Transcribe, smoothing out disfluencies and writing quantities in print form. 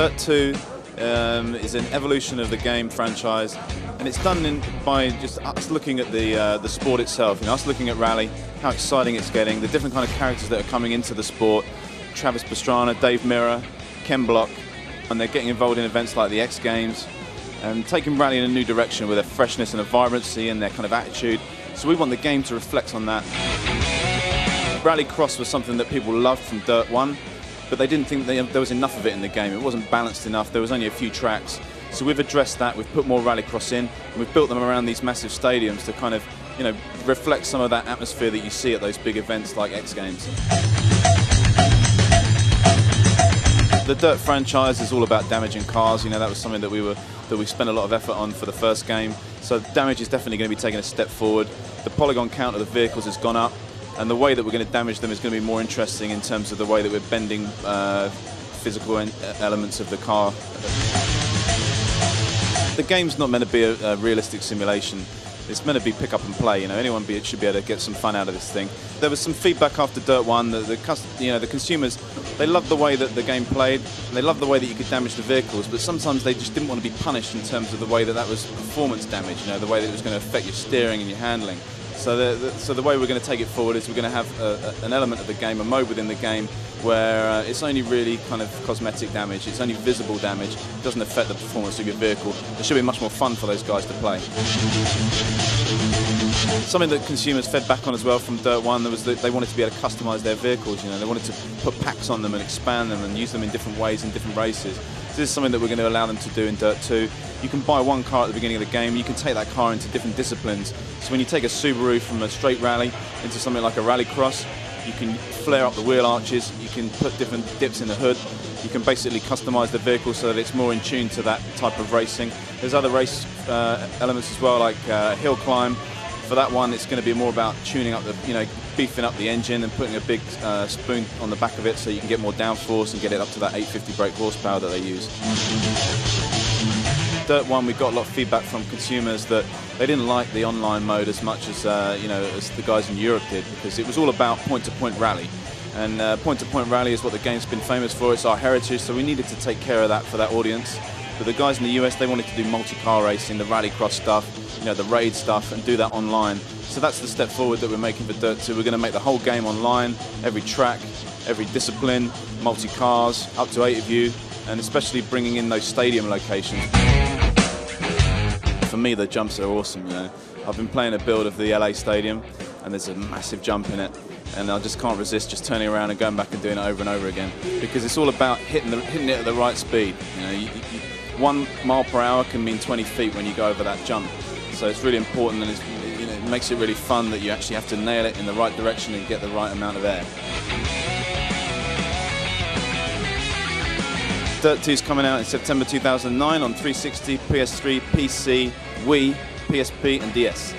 Dirt 2 is an evolution of the game franchise, and it's done by just us looking at the sport itself. You know, us looking at rally, how exciting it's getting, the different kind of characters that are coming into the sport. Travis Pastrana, Dave Mirra, Ken Block, and they're getting involved in events like the X Games and taking rally in a new direction with their freshness and a vibrancy and their kind of attitude. So we want the game to reflect on that. Rallycross was something that people loved from Dirt 1, but they didn't think there was enough of it in the game. It wasn't balanced enough. There was only a few tracks. So we've addressed that. We've put more Rallycross in, and we've built them around these massive stadiums to kind of, you know, reflect some of that atmosphere that you see at those big events like X Games. The Dirt franchise is all about damaging cars. You know, that was something that we spent a lot of effort on for the first game. So damage is definitely going to be taking a step forward. The polygon count of the vehicles has gone up, and the way that we're going to damage them is going to be more interesting in terms of the way that we're bending physical elements of the car. The game's not meant to be a realistic simulation. It's meant to be pick up and play. You know, anyone should be able to get some fun out of this thing. There was some feedback after Dirt 1 that the consumers, they loved the way that the game played, and they loved the way that you could damage the vehicles, but sometimes they just didn't want to be punished in terms of the way that was performance damage. You know, the way that it was going to affect your steering and your handling. So the way we're going to take it forward is we're going to have an element of the game, a mode within the game, where it's only really kind of cosmetic damage. It's only visible damage. It doesn't affect the performance of your vehicle. It should be much more fun for those guys to play. Something that consumers fed back on as well from Dirt 1 was that they wanted to be able to customize their vehicles. You know, they wanted to put packs on them and expand them and use them in different ways in different races. So this is something that we're going to allow them to do in Dirt 2. You can buy one car at the beginning of the game. You can take that car into different disciplines. So when you take a Subaru from a straight rally into something like a Rallycross, you can flare up the wheel arches. You can put different dips in the hood. You can basically customize the vehicle so that it's more in tune to that type of racing. There's other race elements as well, like hill climb. For that one, it's going to be more about tuning up beefing up the engine and putting a big spoon on the back of it so you can get more downforce and get it up to that 850 brake horsepower that they use. Dirt 1, we got a lot of feedback from consumers that they didn't like the online mode as much as as the guys in Europe did, because it was all about point-to-point rally. And point-to-point rally is what the game's been famous for. It's our heritage, so we needed to take care of that for that audience. But the guys in the US, they wanted to do multi-car racing, the Rallycross stuff, you know, the raid stuff, and do that online. So that's the step forward that we're making for Dirt 2. We're going to make the whole game online, every track, every discipline, multi-cars, up to 8 of you, and especially bringing in those stadium locations. For me, the jumps are awesome. You know, I've been playing a build of the LA Stadium, and there's a massive jump in it, and I just can't resist just turning around and going back and doing it over and over again, because it's all about hitting it at the right speed. You know, 1 mile per hour can mean 20 feet when you go over that jump. So it's really important, and it makes it really fun that you actually have to nail it in the right direction and get the right amount of air. Dirt 2 is coming out in September 2009 on 360, PS3, PC, Wii, PSP and DS.